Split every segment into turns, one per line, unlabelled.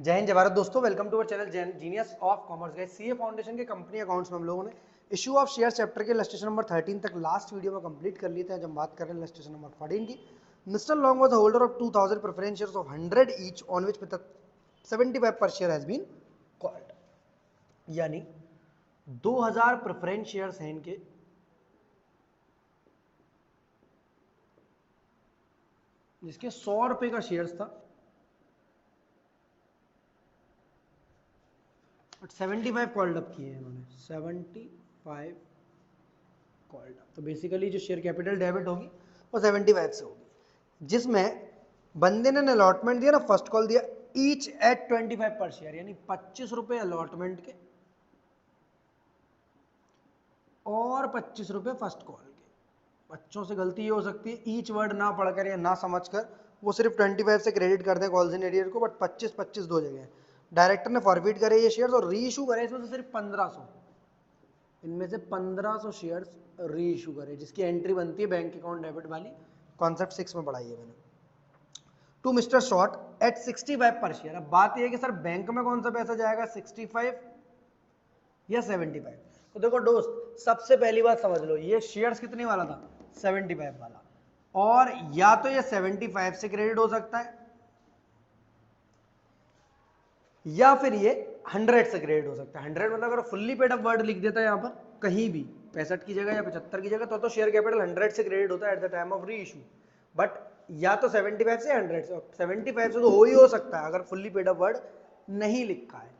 जय हिंद जय भारत दोस्तों, welcome to our channel genius of commerce. Guys, CA foundation के कंपनी अकाउंट्स में हम लोगों ने इशू ऑफ शेयर चैप्टर के इलस्ट्रेशन नंबर 13 तक लास्ट वीडियो में कंप्लीट कर लिए थे। आज हम बात कर रहे हैं इलस्ट्रेशन नंबर 14 की। Mister long was the holder of 2000 preference shares of 100 each on which 75 पर शेयर हैज बीन कॉल्ड। यानी 2000 प्रेफरेंस शेयर्स हैं इनके, जिसके 100 रुपए का शेयर्स था, बट 75 कॉल्ड अप किए हैं इन्होंने। 75 कॉल्ड अप, तो बेसिकली जो शेयर कैपिटल डेबिट होगी वो 75 से होगी, जिसमें बंदे ने अलॉटमेंट दिया ना, फर्स्ट कॉल दिया ईच एट 25 पर शेयर, यानी 25 रुपए अलॉटमेंट के और 25 रुपए फर्स्ट कॉल के। बच्चों से गलती ये हो सकती है, ईच वर्ड ना पढ़कर या ना समझकर वो सिर्फ 25 से क्रेडिट कर दें कॉल्स इन एरियर को, बट 25 दो जगह है। डायरेक्टर ने फॉरफिट करे ये शेयर्स और री इशू करे इसमें से सिर्फ 1500, इनमें से 1500 शेयर्स री इशू करे, जिसकी एंट्री बनती है बैंक अकाउंट डेबिट वाली, कॉन्सेप्ट 6 में पढ़ाई है मैंने। टू मिस्टर शॉर्ट एट 65 पर शेयर। अब बात यह है कि सर बैंक में कौन सा पैसा जाएगा, 65 या 75? तो देखो दोस्त, सबसे पहली बात समझ लो, ये शेयर्स कितने वाला था, 75 वाला, और या तो ये 75 से क्रेडिट हो सकता है या फिर ये 100 से क्रेडिट हो सकता है। 100 मतलब अगर फुल्ली पेड अप वर्ड लिख देता है यहाँ पर कहीं भी 65 की जगह या 75 की जगह, तो शेयर कैपिटल 100 से क्रेडिट होता है एट द टाइम ऑफ री इशू। बट या तो 75 से 100 से, 75 से तो हो ही हो सकता है अगर फुल्ली पेड अप वर्ड नहीं लिखा है।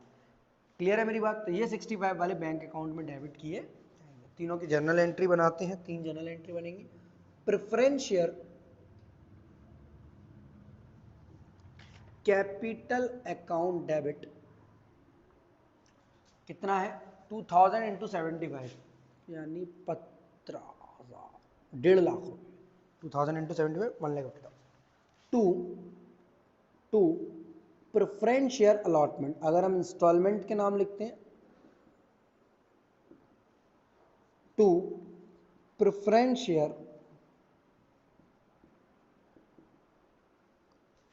क्लियर है मेरी बात? तो ये 65 वाले बैंक अकाउंट में डेबिट किए। तीनों की जर्नल एंट्री बनाते हैं, 3 जर्नल एंट्री बनेंगी। Preference share capital account debit कितना है, 2000 इंटू 75, यानी 15,000, 1.5 लाख रुपये। 2000 into 75, 1,50,000। To preference share allotment, अगर हम इंस्टॉलमेंट के नाम लिखते हैं, to preference share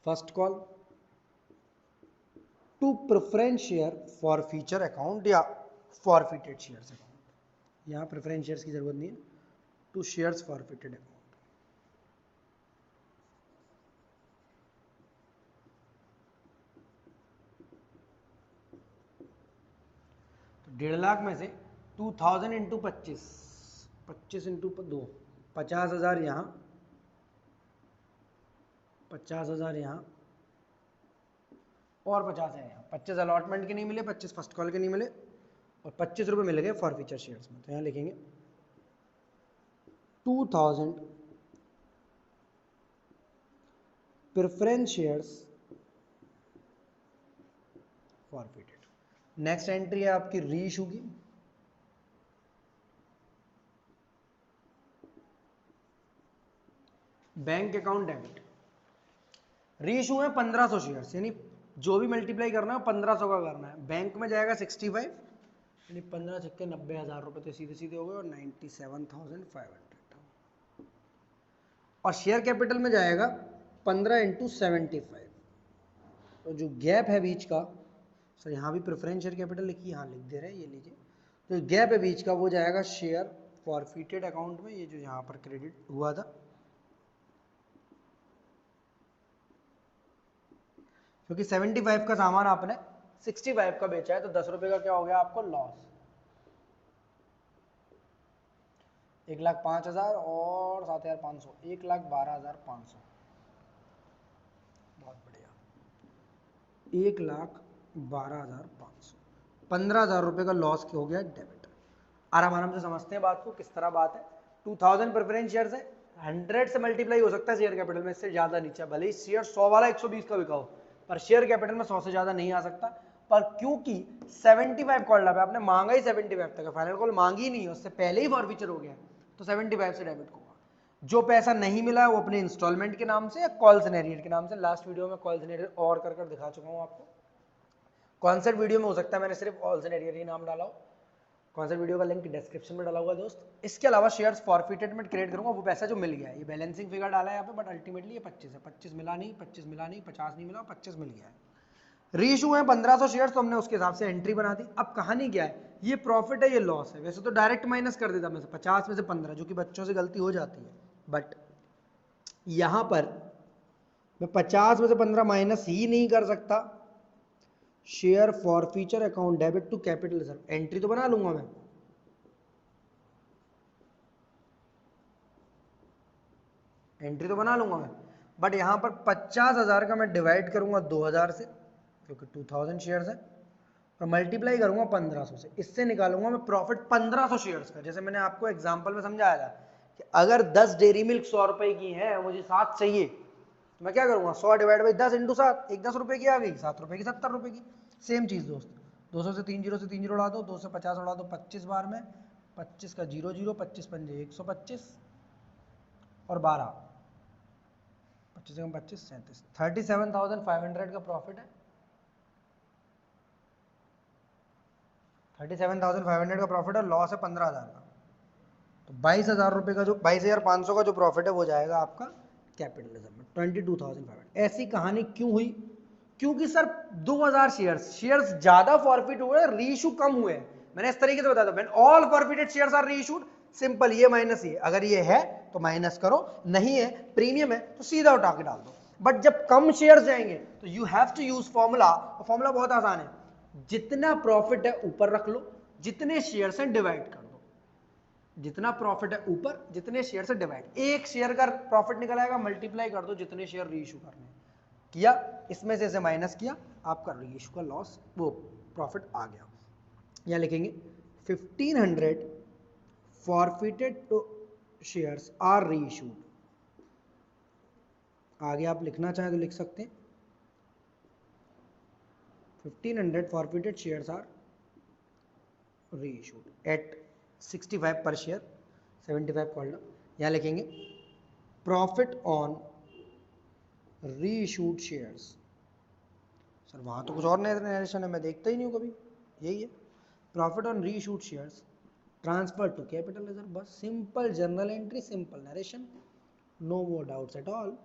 first call, to preference share forfeiture account या फॉरफिटेड शेयर्स अकाउंट। यहां प्रेफरेंस शेयर्स की जरूरत नहीं है, टू शेयर्स फॉरफिटेड अकाउंट। तो 1.5 लाख में से 2000 इंटू 25, 25 इंटू 2, 50,000 यहाँ, 50,000 यहाँ और 50 है यहाँ। 25 अलॉटमेंट के नहीं मिले, 25 फर्स्ट कॉल के नहीं मिले, और 25 रुपये मिल गए फॉर फ्यूचर शेयर्स में। तो यहाँ लिखेंगे 2000 preference shares forfeited. Next entry है आपकी री इशू की। बैंक अकाउंट डेबिट, री इशू है 1500 शेयर्स, यानी जो भी मल्टीप्लाई करना है 1500 का करना है। बैंक में जाएगा 65, यानी 15 छक्के 90,000 रुपये तो सीधे सीधे हो गए, और 97,500। और शेयर कैपिटल में जाएगा 15 इंटू 75। तो जो गैप है बीच का, सर यहाँ भी प्रेफरेंस शेयर कैपिटल लिखिए, यहाँ लिख दे रहे हैं, ये लीजिए। तो गैप है बीच का, वो जाएगा शेयर फॉरफिटेड अकाउंट में, ये जो यहाँ पर क्रेडिट हुआ था, क्योंकि 75 का सामान आपने 65 का बेचा है, तो 10 रुपए का क्या हो गया आपको, लॉस। 1,05,000 और 7,500, 1,12,500। बहुत बढ़िया, 1,12,500, 15,000 रुपए का लॉस हो गया डेबिट। आराम आराम से समझते हैं बात को, किस तरह बात है। 2000 प्रेफरेंस शेयर्स है, 100 से मल्टीप्लाई हो सकता है शेयर कैपिटल में, इससे ज्यादा नीचे, भले ही शेयर 100 वाला 120 का बिका हो, पर शेयर कैपिटल में 100 से ज्यादा नहीं आ सकता। पर क्योंकि 75 कॉल है, आपने मांगा ही 75 तक, फाइनल कॉल मांगी ही नहीं है, उससे पहले ही फॉरफीचर हो गया, तो 75 से डेबिट होगा। जो पैसा नहीं मिला है वो अपने इंस्टॉलमेंट के नाम से या कॉल्स एंड एरियर के नाम से, लास्ट वीडियो में कॉल्स एंड एरियर और कर दिखा चुका हूं आपको। कॉन्सेप्ट वीडियो में हो सकता है मैंने सिर्फ कॉल्स एंड एरियर ही नाम डाला हो, कॉन्सेप्ट वीडियो का लिंक डिस्क्रिप्शन में डाला हुआ दोस्त। इसके अलावा शेयर्स फॉरफिटेड में क्रिएट करूंगा, वो पैसा जो मिल गया है, ये बैलेंसिंग फिगर डाला है यहाँ पे, बट अल्टीमेटली ये 25 है, 25 मिला नहीं, 25 मिला नहीं, 50 नहीं मिला, 25 मिल गया है। रीइशू है 1500 शेयर, तो हमने उसके हिसाब से एंट्री बना दी। अब कहानी क्या है, ये प्रॉफिट है ये लॉस है, वैसे तो डायरेक्ट माइनस कर देता मैं 50 में से 15, जो कि बच्चों से गलती हो जाती है, बट यहां पर मैं 50 में से 15 माइनस ही नहीं कर सकता। Share forfeiture account debit to capital reserve, entry तो बना लूंगा मैं, एंट्री तो बना लूंगा मैं, बट यहां पर 50,000 का मैं डिवाइड करूंगा 2000 से, क्योंकि 2000 शेयर्स है, और मल्टीप्लाई करूंगा 1500 से, इससे निकालूंगा मैं प्रॉफिट 1500 शेयर्स का। जैसे मैंने आपको एग्जांपल में समझाया था कि अगर 10 डेयरी मिल्क 100 रुपए की है, मुझे 7 चाहिए, तो मैं क्या करूंगा 100 डिवाइड बाई 10 इंटू 7, एक 10 रुपए की आ गई, 7 रुपए की 70 रुपए की। सेम चीज दोस्त, 200 से 3 जीरो उड़ा दो, 2 से 50 उड़ा दो 25 बार में, 25 का 0 0, 25 पंजे 125 और 12, 25 25 37, 37,500 का प्रॉफिट है। 37,500 का प्रॉफिट है, लॉस है 15,000 का, तो 22,000 रुपए का जो 22,500 का जो प्रॉफिट है वो जाएगा आपका कैपिटल रिजर्व में, 22,500। ऐसी कहानी क्यों हुई, क्योंकि सर 2000 शेयर्स ज्यादा फॉरफिट हुए, रीइशू कम हुए। मैंने इस तरीके से बताया था, when all forfeited shares are reissued, simple, ये माइनस ये, अगर ये है तो माइनस करो, नहीं है प्रीमियम है तो सीधा उठा के डाल दो। बट जब कम शेयर्स जाएंगे तो you have to use formula, और फॉर्मूला बहुत आसान है, जितना प्रॉफिट है ऊपर रख लो, जितने शेयर्स हैं डिवाइड कर दो, जितना प्रॉफिट है ऊपर, जितने शेयर से डिवाइड, एक शेयर का प्रॉफिट निकल आएगा, मल्टीप्लाई कर दो जितने शेयर रीइशू करने हैं, किया, इसमें से इसे माइनस किया, आपका रीइशू का लॉस वो प्रॉफिट आ गया। यहां लिखेंगे 1500 forfeited to shares are reissued, आगे आप लिखना चाहें तो लिख सकते हैं 1500 forfeited shares are reissued eight 65 पर शेयर, 75 कॉल्ड। यहां लिखेंगे profit on reissued shares. Sir वहां तो कुछ और नरेशन है, मैं देखता ही नहीं हूं कभी, यही है profit on reissued shares transfer to capital reserve, बस simple journal entry, simple narration, no more doubts at all.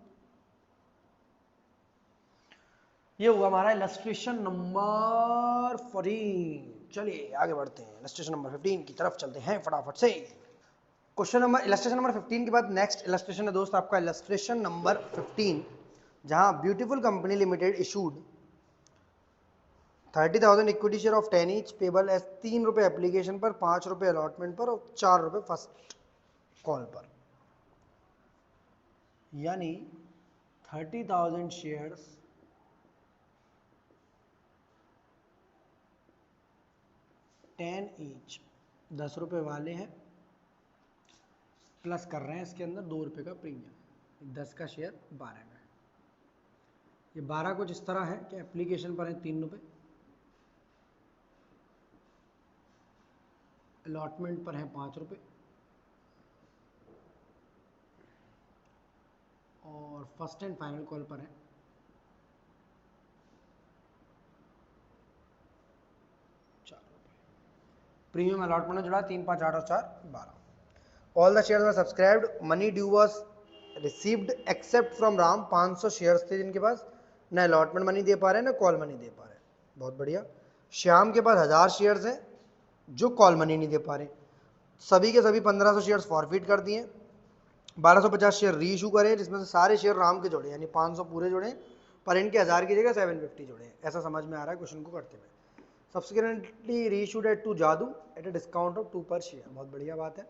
ये हुआ हमारा इलस्ट्रेशन नंबर 14। चलिए आगे बढ़ते हैं, इलस्ट्रेशन नंबर 15 की तरफ चलते हैं फटाफट से। क्वेश्चन नंबर इलस्ट्रेशन नंबर 15 के बाद नेक्स्ट इलस्ट्रेशन है दोस्त आपका इलस्ट्रेशन नंबर 15, जहां beautiful company limited issued 30,000 equity share of 10 each payable as 3 रुपए एप्लीकेशन पर, 5 रुपए अलॉटमेंट पर और 4 रुपए फर्स्ट कॉल पर। यानी 30,000 शेयर्स 10 ईच, 10 रुपए वाले हैं, प्लस कर रहे हैं इसके अंदर 2 रुपए का प्रीमियम, 10 का शेयर 12 में। ये 12 कुछ इस तरह है कि एप्लीकेशन पर है 3 रुपए, अलॉटमेंट पर है 5 रुपए और फर्स्ट एंड फाइनल कॉल पर है 4 रुपए। प्रीमियम अलॉटमेंट में जुड़ा 3, 5, 8 और 4, 12। All the shares were subscribed, money due was received accept from Ram, 500 shares थे जिनके पास, ना अलॉटमेंट मनी दे पा रहे हैं ना कॉल मनी दे पा रहे हैं, बहुत बढ़िया। श्याम के पास 1000 शेयर्स हैं जो कॉल मनी नहीं दे पा रहे, सभी के सभी 1500 शेयर्स फॉरफिट कर दिए, 1250 शेयर री इशू करे, जिसमें से सारे शेयर राम के जुड़े, यानी 500 पूरे जुड़े, पर इनके 1000 की जगह 750 जुड़े, ऐसा समझ में आ रहा है क्वेश्चन को करते हुए। सब्सिक्वेंटली री इशूड एट टू जादू एट अ डिस्काउंट ऑफ 2 पर शेयर, बहुत बढ़िया बात है।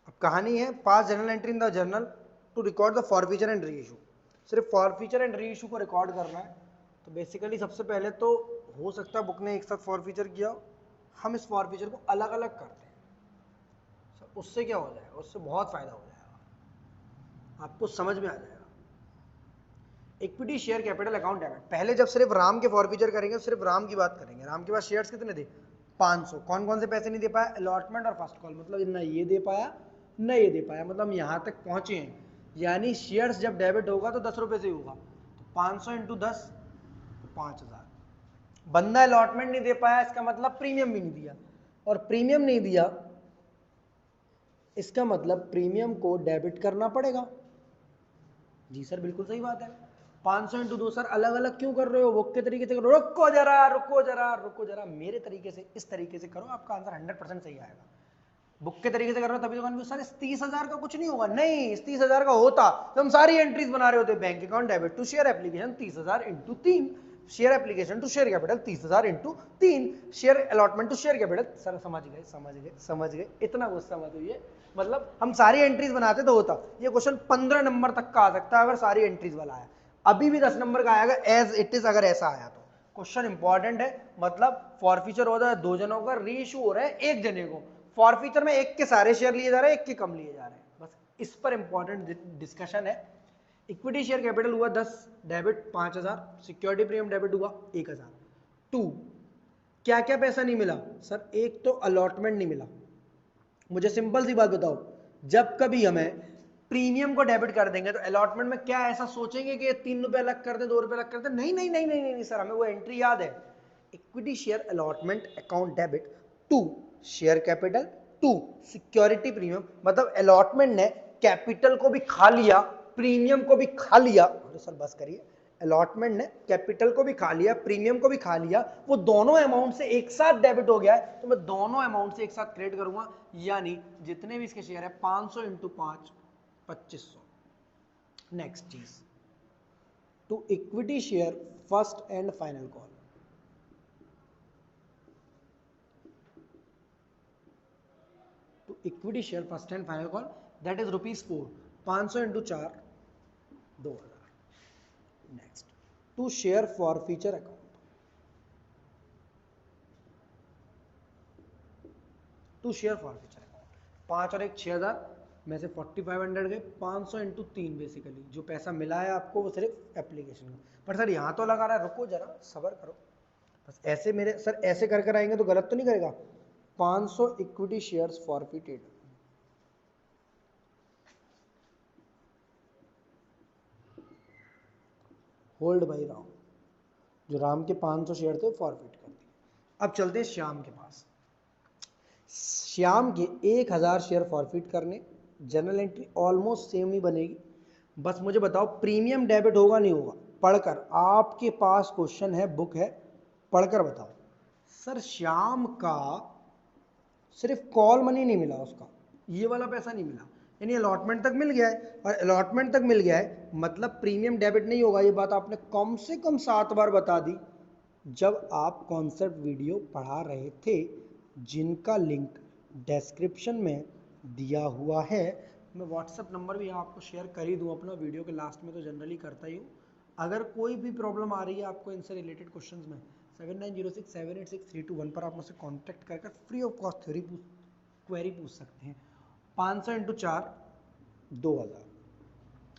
अब कहानी है, pass journal entry in the journal to record the forfeiture and reissue, सिर्फ फॉरफीचर एंड री इशू को रिकॉर्ड करना है। तो बेसिकली सबसे पहले तो हो सकता है बुक ने एक साथ फॉरफीचर किया हो, हम इस फॉरफीचर को अलग अलग करते हैं, उससे क्या हो जाएगा, उससे बहुत फायदा हो जाएगा, आपको समझ में आ जाएगा। Equity share capital account debit, पहले जब सिर्फ राम के फॉरफीचर करेंगे, सिर्फ राम की बात करेंगे। राम के पास शेयर्स कितने थे, 500, कौन कौन से पैसे नहीं दे पाया, अलॉटमेंट और फर्स्ट कॉल, मतलब ना ये दे पाया ना ये दे पाया, मतलब यहां तक पहुंचे हैं। यानी शेयर्स जब डेबिट होगा तो 10 रुपए से ही होगा, तो 500 इंटू 10 5000। बंदा अलॉटमेंट नहीं दे पाया, इसका मतलब प्रीमियम भी नहीं दिया, और प्रीमियम नहीं दिया इसका मतलब प्रीमियम को डेबिट करना पड़ेगा। जी सर बिल्कुल सही बात है, 500 इंटू 2 सर अलग अलग क्यों कर रहे हो, बुक के तरीके से करो। रुको जरा रुको जरा रुको जरा, मेरे तरीके से इस तरीके से करो, आपका आंसर 100% सही आएगा। बुक के तरीके से कर रहे हो तभी तो कंफ्यूज। सर इस 30,000 का कुछ नहीं होगा, नहीं इस 30,000 का होता तो हम सारी एंट्रीज बना रहे होते। Bank account debit to share application 30,000 into 3, share application to share capital 30,000 into 3, share allotment to share capital. Sir समझ गए समझ गए समझ गए, इतना गुस्सा मत हुई। मतलब हम सारी एंट्रीज बनाते तो होता। ये क्वेश्चन 15 नंबर तक का आ सकता है अगर सारी एंट्रीज वाला आया, अभी भी 10 नंबर का आएगा एज इट इज अगर ऐसा आया तो। क्वेश्चन इंपॉर्टेंट है, मतलब फॉरफीचर हो रहा है 2 जनों का, रीइश्यू हो रहा है 1 जने को। फॉरफीचर में 1 के सारे शेयर लिए जा रहे हैं, 1 के कम लिए जा रहे हैं, बस इस पर इंपॉर्टेंट डिस्कशन है। इक्विटी शेयर कैपिटल हुआ 10, डेबिट 5,000, सिक्योरिटी प्रीमियम डेबिट हुआ 1,000। 2 क्या क्या पैसा नहीं मिला सर, एक तो अलॉटमेंट नहीं मिला। मुझे सिंपल सी बात बताओ, जब कभी हमें प्रीमियम को डेबिट कर देंगे तो अलॉटमेंट में क्या ऐसा सोचेंगे कि 3 रुपए अलग कर दे 2 रुपए अलग कर दे, नहीं नहीं नहीं नहीं नहीं सर, हमें वो एंट्री याद है। Equity share allotment account debit to share capital to security premium, मतलब अलॉटमेंट ने कैपिटल को भी खा लिया, प्रीमियम को भी खा लिया। अरे सर बस करिए, अलॉटमेंट ने कैपिटल को भी खा लिया, प्रीमियम को भी खा लिया, वो दोनों अमाउंट से एक साथ डेबिट हो गया है, तो मैं दोनों अमाउंट से एक साथ क्रेडिट करूंगा, यानी जितने भी इसके शेयर है 500 इंटू 5 2500। नेक्स्ट चीज, to equity share first and final call, to equity share first and final call that is ₹4, 500 into 4 2000। Next, to share forfeiture account, to share forfeiture account 5 और 1 6000 में से 4500 गए, 500 into 3 basically जो पैसा मिला है आपको वो सिर्फ एप्लीकेशन का। पर सर यहाँ तो लगा रहा है, रुको जरा सबर करो, बस ऐसे मेरे सर ऐसे कर कर आएंगे तो गलत तो नहीं करेगा। 500 equity shares forfeited, hold by Ram, जो राम के 500 शेयर थे फॉरफिट कर दिए। अब चलते हैं श्याम के पास, श्याम के 1000 शेयर फॉरफिट करने, जनरल एंट्री ऑलमोस्ट सेम ही बनेगी। बस मुझे बताओ प्रीमियम डेबिट होगा नहीं होगा, पढ़कर, आपके पास क्वेश्चन है, बुक है, पढ़कर बताओ। सर श्याम का सिर्फ कॉल मनी नहीं मिला, उसका ये वाला पैसा नहीं मिला, यानी अलॉटमेंट तक मिल गया है, और अलॉटमेंट तक मिल गया है मतलब प्रीमियम डेबिट नहीं होगा। ये बात आपने कम से कम 7 बार बता दी जब आप कॉन्सेप्ट वीडियो पढ़ा रहे थे, जिनका लिंक डिस्क्रिप्शन में दिया हुआ है। मैं व्हाट्सएप नंबर भी आपको शेयर कर ही दूँ अपना, वीडियो के लास्ट में तो जनरली करता ही हूँ। अगर कोई भी प्रॉब्लम आ रही है आपको इनसे रिलेटेड क्वेश्चंस में, 7906786321 पर आप मुझसे कॉन्टैक्ट कर फ्री ऑफ कॉस्ट क्वेरी पूछ सकते हैं। 500 इंटू 4 2000,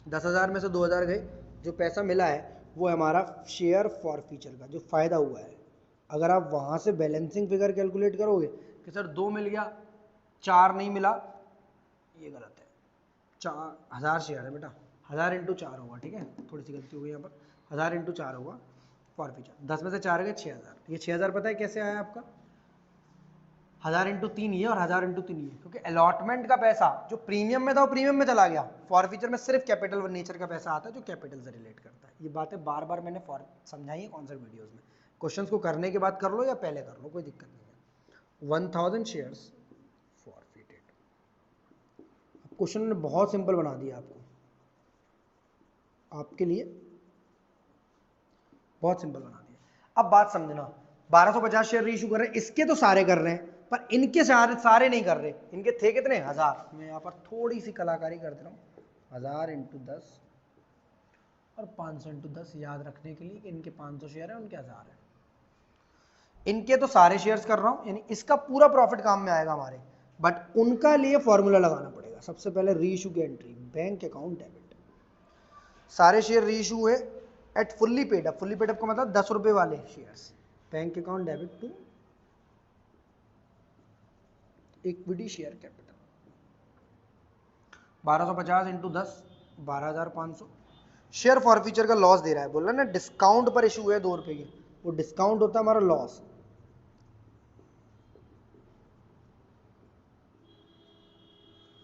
10,000 में से 2000 गए, जो पैसा मिला है वो हमारा शेयर फॉर फ्यूचर का जो फायदा हुआ है। अगर आप वहां से बैलेंसिंग फिगर कैलकुलेट करोगे कि सर 2 मिल गया 4 नहीं मिला, ये गलत है। 1000 शेयर है बेटा, 1000 इंटू 4 होगा, ठीक है, थोड़ी सी गलती हो गई यहाँ पर, 1000 इंटू 4 होगा फॉर फ्यूचर। 10 में से 4 गए 6000, ये 6000 पता है कैसे आया आपका, 1000 इंटू 3 ये और 1000 इंटू 3 ये, क्योंकि अलॉटमेंट का पैसा जो प्रीमियम में था वो प्रीमियम में चला गया, फॉर फ्यूचर में सिर्फ कैपिटल नेचर का पैसा आता है जो कैपिटल से रिलेट करता है। ये बातें बार बार मैंने समझाई है कौन सा वीडियोज में, क्वेश्चंस को करने के बाद कर लो या पहले कर लो, कोई दिक्कत नहीं है। 1000 शेयर्स फॉरफिटेड, क्वेश्चन ने बहुत सिंपल बना दिया आपको, आपके लिए बहुत सिंपल बना दिया। अब बात समझना, 1250 शेयर रीइश्यू कर रहे हैं, इसके तो सारे कर रहे हैं पर इनके सारे नहीं कर रहे। इनके थे कितने, 1000, मैं यहाँ पर थोड़ी सी कलाकारी कर दे रहा हूँ, 1000 इंटू 10 और 500 इंटू 10 याद रखने के लिए कि इनके 500 शेयर है उनके 1000 है। इनके तो सारे शेयर्स कर रहा हूँ, यानी इसका पूरा प्रॉफिट काम में आएगा हमारे, बट उनका लिए फॉर्मूला लगाना पड़ेगा। सबसे पहले रीइश्यू की एंट्री, बैंक अकाउंट डेबिट, सारे शेयर रीइश्यू हुए at fully paid up, fully paid up का मतलब 10 रुपए वाले shares, bank account debit to equity share capital, 1250 into 10 12500। Share forfeiture का लॉस दे रहा है, बोल रहा है ना डिस्काउंट पर इशू है 2 रुपए की, वो डिस्काउंट होता है हमारा लॉस।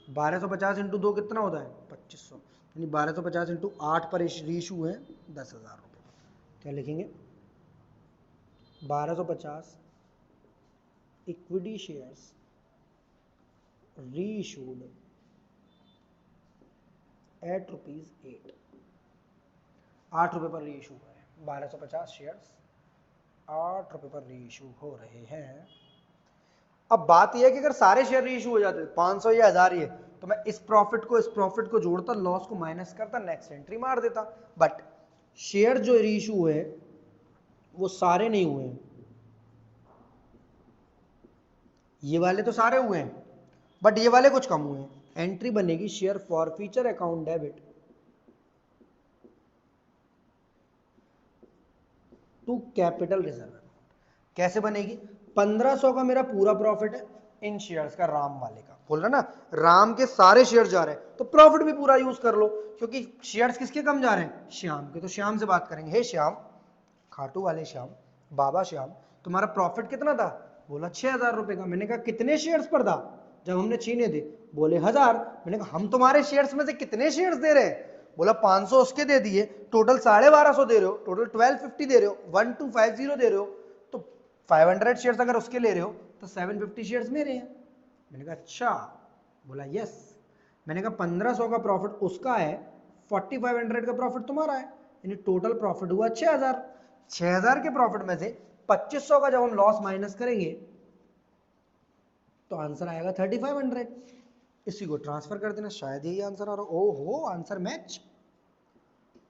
बारह 1250 इंटू 2 कितना होता है 2500, यानी 1250 इंटू 8 पर रीइशू है 10,000 रुपये। क्या लिखेंगे? 1250 इक्विटी शेयर्स रीइशूड एट ₹8। 8 रुपये पर रीइशू हुआ है, 1250 शेयर्स 8 रुपये पर रीइशू हो रहे हैं। अब बात यह है कि अगर सारे शेयर रीइशू हो जाते 500 या 1000 ये, तो मैं इस प्रॉफिट को जोड़ता, लॉस को माइनस करता, नेक्स्ट एंट्री मार देता। बट शेयर जो रीइशू हुए वो सारे नहीं हुए हैं, ये वाले तो सारे हुए हैं बट ये वाले कुछ कम हुए हैं। एंट्री बनेगी share forfeiture account debit to capital reserve. कैसे बनेगी? 1500 का मेरा पूरा प्रॉफिट है इन शेयर्स का, राम वाले का बोल रहा ना, राम के सारे शेयर जा रहे हैं तो प्रॉफिट भी पूरा यूज कर लो, क्योंकि शेयर्स किसके कम जा रहे हैं? श्याम के। तो श्याम से बात करेंगे, हे श्याम, खाटू वाले श्याम, बाबा श्याम, तुम्हारा प्रॉफिट कितना था? बोला 6,000 रुपए का। मैंने कहा कितने शेयर्स पर था जब हमने छीने थे? बोले 1000। मैंने कहा हम तुम्हारे शेयर्स में से कितने शेयर्स दे रहे हैं? बोला 500 उसके दे दिए, टोटल 1250 दे रहे हो, टोटल 1250 दे रहे हो, 1250 दे रहे हो, तो 500 शेयर्स अगर उसके ले रहे हो तो 750 शेयर्स मेरे हैं। मैंने कहा अच्छा। बोला यस। मैंने कहा 1500 का प्रॉफिट उसका है, 4500 का प्रॉफिट तुम्हारा है, यानी टोटल प्रॉफिट हुआ 6000। 6000 के प्रॉफिट में से 2500 का जब हम लॉस माइनस करेंगे तो आंसर आएगा 3500। इसी को ट्रांसफर कर देना, शायद यही आंसर आ रहा। ओहो, आंसर मैच।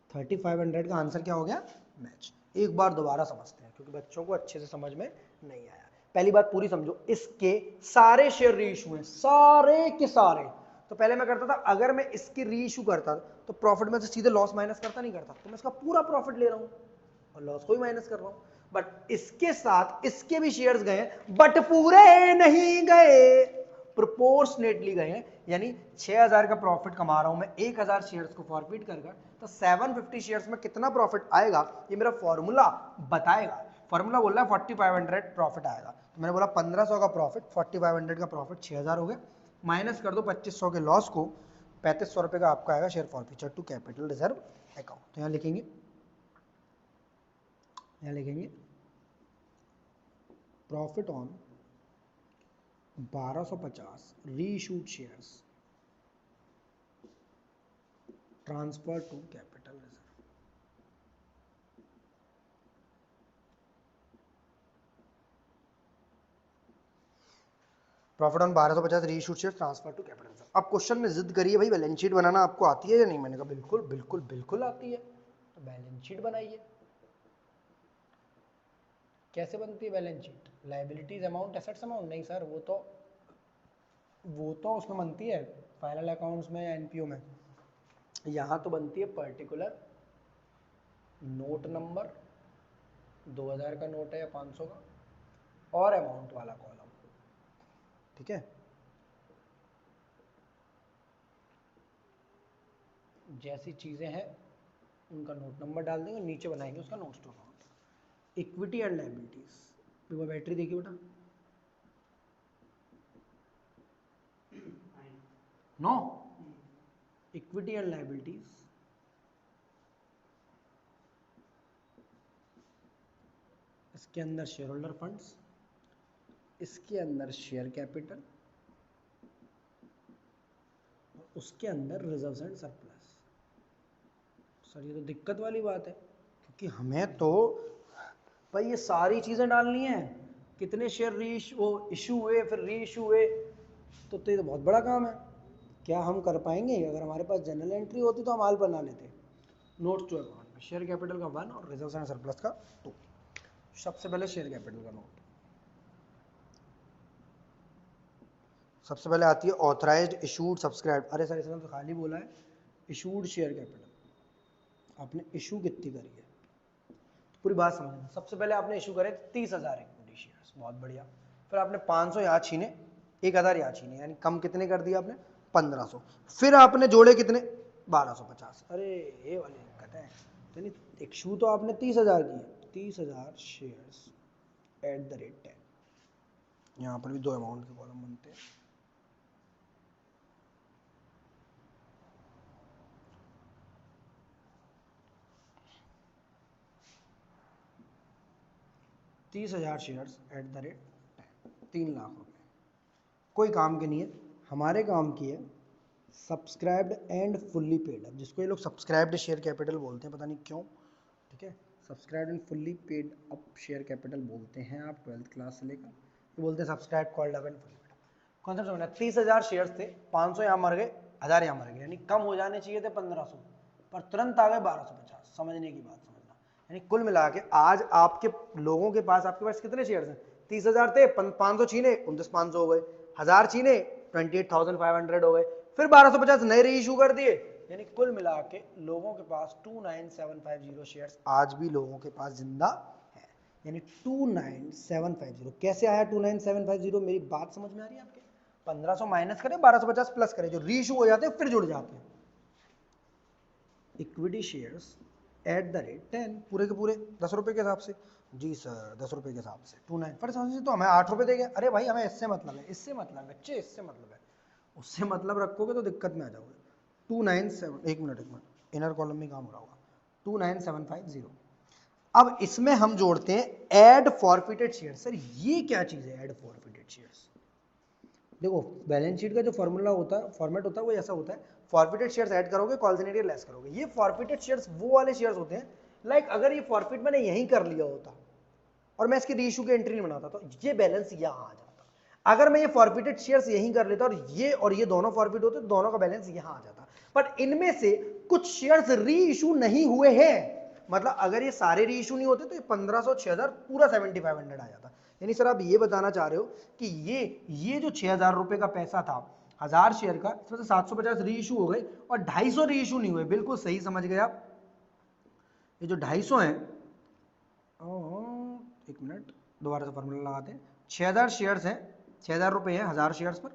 3500 का आंसर क्या हो गया? मैच। एक बार दोबारा समझते हैं क्योंकि बच्चों को अच्छे से समझ में नहीं आया। पहली बात पूरी समझो, इसके सारे शेयर रीइशू हैं, सारे के सारे। तो पहले मैं करता था, अगर मैं इसकी रीइशू करता तो प्रॉफिट में से सीधे लॉस माइनस करता नहीं करता, तो मैं इसका पूरा प्रॉफिट ले रहा हूं और लॉस को भी माइनस कर रहा हूं। बट इसके साथ इसके भी शेयर्स गए बट पूरे नहीं गए, प्रोपोर्शनेटली गए हैं। यानी 6000 का प्रॉफिट कमा रहा हूं मैं 1000 शेयर्स को फॉरफिट कर, तो 750 शेयर्स में कितना प्रॉफिट आएगा ये मेरा फॉर्मूला बताएगा। फॉर्मूला बोल रहा है 4500 प्रॉफिट आएगा, तो मैंने बोला 1500 का प्रॉफिट, 4500 का प्रॉफिट 6000 हो गया, माइनस कर दो 2500 के लॉस को, 3500 रुपए का आपका आएगा share forfeiture to capital reserve account. तो यहां लिखेंगे, profit on 1250 reissued shares transfer to capital reserve. Profit on 1250 reissued share transfer to capital reserve. अब क्वेश्चन में जिद करिए भाई बैलेंस शीट बनाना आपको आती है या नहीं? मैंने कहा बिल्कुल बिल्कुल बिल्कुल आती है, तो बैलेंस शीट बनाइए। कैसे बनती है balance sheet? Liabilities amount, assets amount? नहीं सर, वो तो उसमें बनती है फाइनल अकाउंट्स में या एनपीओ में। यहाँ तो बनती है पर्टिकुलर नोट नंबर, 2000 का नोट है या 500 का, और अमाउंट वाला कॉलम। ठीक है, जैसी चीजें हैं उनका नोट नंबर डाल देंगे, नीचे बनाएंगे उसका notes to account. Equity and liabilities, वो बैटरी देखिए बेटा, नो इक्विटी एंड लायबिलिटीज, इसके अंदर शेयर होल्डर फंड्स, इसके अंदर शेयर कैपिटल, उसके अंदर रिजर्व्स एंड सरप्लस। सर ये तो दिक्कत वाली बात है, क्योंकि हमें तो भाई ये सारी चीजें डालनी है, कितने शेयर इशू हुए, फिर री इशू हुए, तो ये तो बहुत बड़ा काम है। क्या हम कर पाएंगे? अगर हमारे पास जनरल एंट्री होती तो हम हाल बना लेते। नोट्स टू अकाउंट में शेयर कैपिटल का 1 और रिजर्व्स एंड सरप्लस का 2। सबसे पहले शेयर कैपिटल का नोट, सबसे पहले आती है ऑथराइज्ड इशूड सब्सक्राइब। अरे सर इसमें तो खाली बोला है इशूड शेयर कैपिटल, आपने इशू कितनी करी है पूरी बात समझना। सबसे पहले आपने इशू करे 30,000 इक्विटी शेयर्स, बहुत बढ़िया। फिर आपने 500 यहाँ छीने, 1000 यहाँ छीने, यानी कम कितने कर दिया आपने? 1500। फिर आपने जोड़े कितने? 1250। अरे ये वाली दिक्कत है। तो नहीं, इशू तो आपने 30,000 की है, 30,000 शेयर्स @ 10। यहाँ पर भी 2 अमाउंट के कॉलम बनते हैं। 30,000 shares at the rate 3 lakh रुपए। कोई काम के नहीं है, हमारे काम की है subscribed and fully paid up, जिसको ये लोग सब्सक्राइब्ड शेयर कैपिटल बोलते हैं, पता नहीं क्यों, ठीक है। Subscribed and fully paid up share capital बोलते हैं आप 12th क्लास से लेकर, ये बोलते हैं subscribe called up and fully paid up. Concept समझना, 30,000 शेयर्स थे, 500 यहाँ मर गए, 1000 यहाँ मर गए, यानी कम हो जाने चाहिए थे 1500, पर तुरंत आ गए 1250। समझने की बात समझना, यानी कुल मिला के आज आपके लोगों के पास, आपके पास कितने शेयर्स हैं? 30,000 थे, 500 छीने 29,500 हो गए, 1000 छीने 28,500 हो गए, फिर 1250 नए री इशू कर दिए, यानी कुल मिला के लोगों के पास 29750 शेयर्स आज भी लोगों के पास जिंदा है, यानी 29750। कैसे आया 29750? मेरी बात समझ में आ रही है आपके? 1500 माइनस करें, 1250 प्लस करें, जो री इशू हो जाते हैं फिर जुड़ जाते हैं। Equity shares at the rate 10, पूरे के पूरे 10 रुपए के हिसाब से। जी सर 10 रुपए के हिसाब से 29 पर समझिए, तो हमें 8 रुपए देंगे। अरे भाई हमें इससे मतलब है, इससे मतलब है बच्चे, इससे मतलब है, उससे मतलब रखोगे तो दिक्कत में आ जाओगे। 297, एक मिनट इनर कॉलम में काम हो रहा होगा, 29750। अब इसमें हम जोड़ते हैं ऐड फॉरफिटेड शेयर। सर ये क्या चीज है ऐड फॉरफिटेड शेयर्स? देखो बैलेंस शीट का जो फॉर्मूला होता है, फॉर्मेट होता है, वो ऐसा होता है, फॉरफिटेड शेयर्स ऐड करोगे, कॉल्सिनेटिव लेस करोगे। ये फॉरफिटेड शेयर्स वो वाले शेयर्स होते हैं, लाइक अगर ये फॉरफिट मैंने यहीं कर लिया होता और मैं इसकी रीइश्यू की एंट्री नहीं बनाता तो ये बैलेंस यहाँ आ जाता। अगर मैं ये फॉरफिटेड शेयर्स यहीं कर लेता और ये दोनों फॉरफिट होते तो दोनों का बैलेंस यहाँ आ जाता, बट इनमें से कुछ शेयर्स री इशू नहीं हुए हैं। मतलब अगर ये सारे री इशू नहीं होते तो ये 1500 6000 पूरा 7500 आ जाता। यानी सर आप ये बताना चाह रहे हो कि ये जो 6000 रुपए का पैसा था 1000 शेयर का, इसमें से 750 री इशू हो गए और 250 री इशू नहीं हुए। बिल्कुल सही समझ गए आप। ये जो 250 है, एक मिनट दोबारा से फॉर्मूला लगाते हैं। 6000 शेयर्स हैं, 6000 रुपए हैं 1000 शेयर्स पर,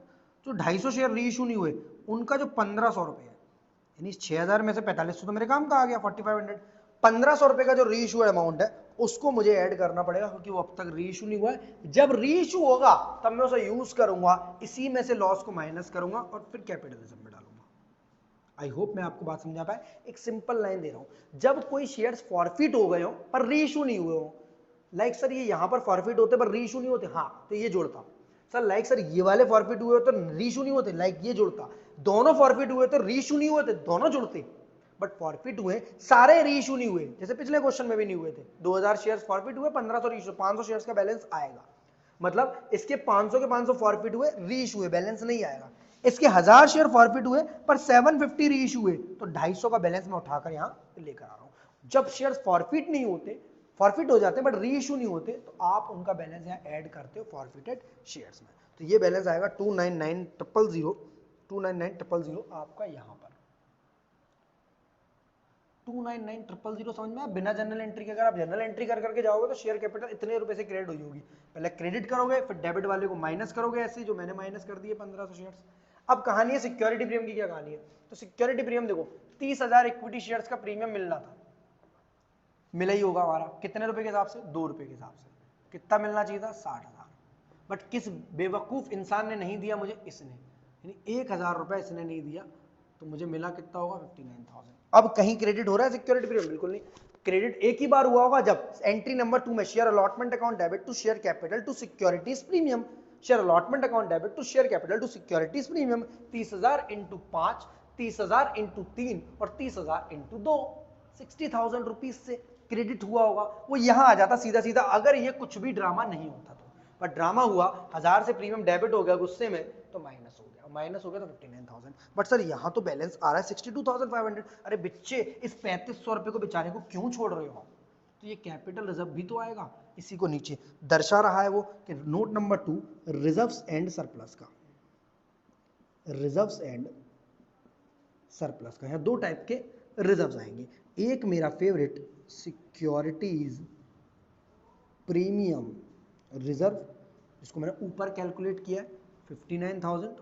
जो 250 शेयर री इशू नहीं हुए उनका जो 1500 रुपए है, यानी 6000 में से 4500 तो मेरे काम का आ गया, 4500। 1500 रुपए का जो री इशू अमाउंट है उसको मुझे ऐड करना पड़ेगा, क्योंकि वो अब तक री इशू नहीं हुआ है। जब री इशू होगा तब मैं उसे यूज करूंगा, इसी में से लॉस को माइनस करूंगा और फिर कैपिटलिज्म में डालूंगा। आई होप मैं आपको बात समझा पाए। एक सिंपल लाइन दे रहा हूं, जब कोई शेयर्स फॉरफिट हो गए हो पर री इशू नहीं हुए हो, लाइक सर ये यहां पर फॉरफिट होते पर री इशू नहीं होते, हाँ तो ये जोड़ता। सर लाइक सर ये वाले फॉरफिट हुए तो री इशू नहीं होते, लाइक ये जोड़ता। दोनों फॉरफिट हुए तो री इशू नहीं हुए थे, दोनों जुड़ते। बट फॉरफिट हुए सारे री इशू नहीं हुए, जैसे पिछले क्वेश्चन में भी नहीं हुए थे। 2000 शेयर्स फॉरफिट हुए, 1500 री इशू, 500 शेयर्स का बैलेंस आएगा। मतलब इसके 500 के 500 फॉरफिट हुए, री इशू हुए, बैलेंस नहीं आएगा। इसके 1000 शेयर फॉरफिट हुए पर 750 री इशू हुए, तो 250 का बैलेंस मैं उठाकर यहां लेकर आ रहा हूं। जब शेयर्स फॉरफिट नहीं होते, फॉरफिट हो जाते हैं बट री इशू नहीं होते, तो आप उनका बैलेंस यहां ऐड करते हो फॉरफिटेड शेयर्स में। तो ये बैलेंस आएगा 299,000, 299,000 आपका यहां पर 299,000 समझ में आया। बिना जनरल एंट्री के, अगर आप जनरल एंट्री कर करके जाओगे तो शेयर कैपिटल इतने रुपए से क्रेडिट हुई होगी। पहले क्रेडिट करोगे, फिर डेबिट वाले को माइनस करोगे, ऐसे जो मैंने माइनस कर दिए 1500 शेयर्स। अब कहानी है सिक्योरिटी प्रीमियम की। क्या कहानी है? तो सिक्योरिटी प्रीमियम देखो, 30,000 इक्विटी शेयर्स का प्रीमियम मिलना था, मिला ही होगा हमारा। कितने रुपए के हिसाब से? 2 रुपए के हिसाब से। कितना मिलना चाहिए था? 60,000। बट किस बेवकूफ इंसान ने नहीं दिया मुझे? इसने, यानी 1000 रुपए इसने नहीं दिया, तो मुझे मिला कितना होगा? 59,000। अब कहीं क्रेडिट हो रहा है सिक्योरिटी प्रीमियम? बिल्कुल नहीं। क्रेडिट एक ही बार हुआ होगा, जब एंट्री नंबर 2 में share allotment account debit to share capital to securities premium, share allotment account debit to share capital to securities premium, 30,000 into 5, 30,000 into 3 और 30,000 इंटू 2, 60,000 रुपीज से क्रेडिट हुआ होगा। वो यहां आ जाता सीधा सीधा, अगर ये कुछ भी ड्रामा नहीं होता तो। पर ड्रामा हुआ, 1000 से प्रीमियम डेबिट हो गया गुस्से में, तो माइनस हो गया, माइनस हो गया तो 59,000। बट सर यहाँ तो बैलेंस आ रहा है 62,500। अरे बच्चे, इस 3500 रुपए को बेचारे को क्यों छोड़ रहे हो? तो ये कैपिटल रिजर्व भी तो आएगा। इसी को नीचे दर्शा रहा है वो कि note number 2 reserves and surplus का, रिजर्व्स एंड सरप्लस का। यहाँ दो टाइप के रिजर्व्स आएंगे। एक मेरा फेवरेट सिक्योरिटीज प्रीमियम रिजर्व, जिसको मैंने ऊपर कैलकुलेट किया है 59,000,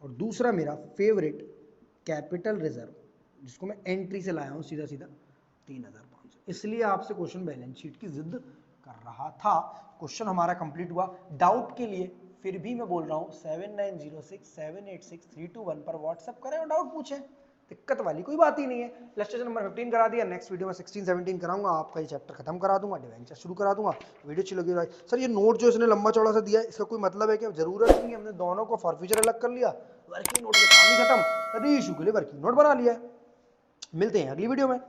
और दूसरा मेरा फेवरेट कैपिटल रिजर्व, जिसको मैं एंट्री से लाया हूं सीधा सीधा 3,500। इसलिए आपसे क्वेश्चन बैलेंस शीट की जिद कर रहा था। क्वेश्चन हमारा कंप्लीट हुआ। डाउट के लिए फिर भी मैं बोल रहा हूं 7906786321 पर व्हाट्सएप करें और डाउट पूछें। दिक्कत वाली कोई बात ही नहीं है। इलस्ट्रेशन नंबर 15 करा दिया, नेक्स्ट वीडियो में 16 17 कराऊंगा, आपका ये चैप्टर खत्म करा दूंगा, डिवेंचर शुरू करा दूंगा। वीडियो अच्छी लगी भाई सर, ये नोट जो इसने लंबा चौड़ा सा दिया है इसका कोई मतलब है क्या? जरूरत नहीं, हमने दोनों को फॉर फ्यूचर अलग कर लिया, वर्किंग नोट का काम ही खत्म, रीइशू के लिए वर्किंग नोट बना लिया है। मिलते हैं अगली वीडियो में।